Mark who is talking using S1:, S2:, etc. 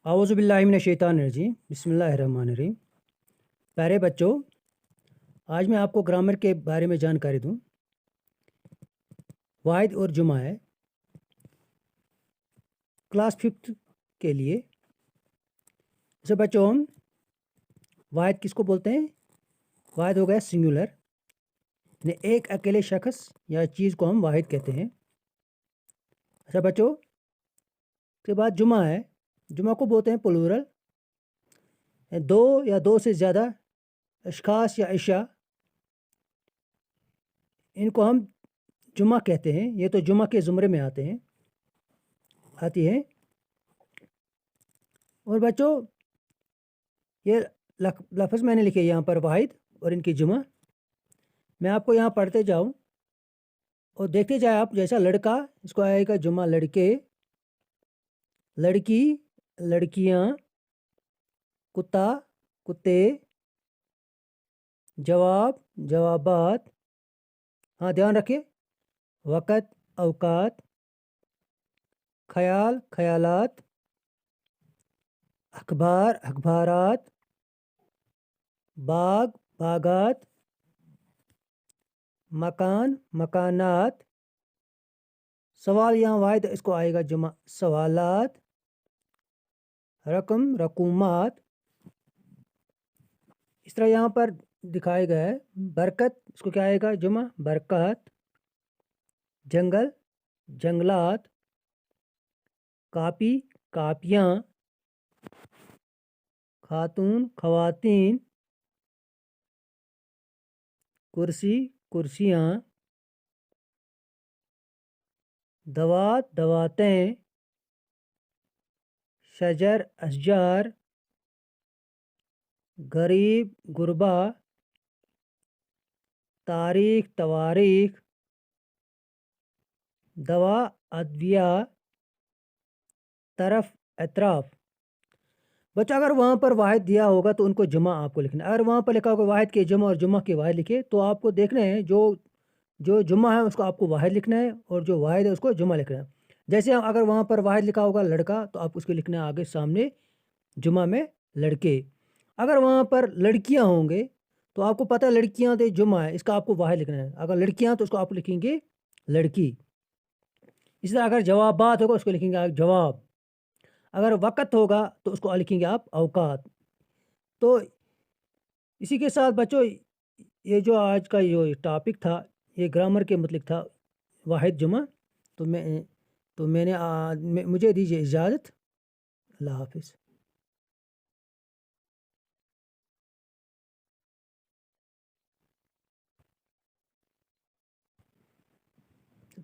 S1: اعوذ باللہ من الشیطان الرجیم بسم اللہ الرحمن الرحیم۔ پیارے بچوں، آج میں آپ کو گرامر کے بارے میں جانکاری دوں۔ واحد اور جمع ہے کلاس 5 کے لیے۔ جیسے بچوں، ہم واحد کس کو بولتے ہیں؟ واحد ہو گیا سنگولر، یعنی ایک اکیلے شخص یا چیز کو ہم واحد کہتے ہیں۔ اچھا بچوں، اس کے بعد جمع ہے، جمع کو بولتے ہیں پلورل، دو یا دو سے زیادہ اشخاص یا اشیاء، ان کو ہم جمع کہتے ہیں۔ یہ تو جمع کے زمرے میں آتی ہیں۔ اور بچوں، یہ لفظ میں نے لکھے یہاں پر واحد اور ان کی جمع، میں آپ کو یہاں پڑھتے جاؤں اور دیکھتے جائیں آپ۔ جیسا لڑکا، اس کو آئے گا جمع لڑکے، لڑکی لڑکیاں، کتا کتے، جواب جوابات، ہاں دھیان رکھے، وقت اوقات، خیال خیالات، اخبار اخبارات، باغ باغات، مکان مکانات، سوال یہاں واحد، اس کو آئے گا جمع سوالات، رقم رقومات۔ اس طرح یہاں پر دکھائے گئے ہے برکت، اس کو کیا آئے گا جمع برکات، جنگل جنگلات، کاپی کاپیاں، خاتون خواتین، کرسی کرسیاں، دوات دواتیں، شجر اشجار، غریب غربا، تاریخ تواریخ، دوا ادویہ، طرف اطراف۔ بچہ اگر وہاں پر واحد دیا ہوگا تو ان کو جمع آپ کو لکھنا ہے۔ اگر وہاں پر لکھا ہوگا واحد کے جمع اور جمع کے واحد لکھے تو آپ کو دیکھنا ہے جو جمع ہے اس کو آپ کو واحد لکھنا ہے اور جو واحد ہے اس کو جمع لکھنا ہے۔ جیسے اگر وہاں پر واحد لکھا ہوگا لڑکا تو آپ اس کو لکھنا ہے آگے سامنے جمع میں لڑکے۔ اگر وہاں پر لڑکیاں ہوں گے تو آپ کو پتہ ہے لڑکیاں تو جمع ہے، اس کا آپ کو واحد لکھنا ہے۔ اگر لڑکیاں تو اس کو آپ لکھیں گے لڑکی۔ اس طرح اگر جوابات ہوگا اس کو لکھیں گے آپ جواب۔ اگر وقت ہوگا تو اس کو لکھیں گے آپ اوقات۔ تو اسی کے ساتھ بچوں، یہ جو آج کا یہ ٹاپک تھا یہ گرامر کے متعلق تھا، واحد جمع۔ تو میں نے مجھے دیجیے اجازت۔ اللہ حافظ۔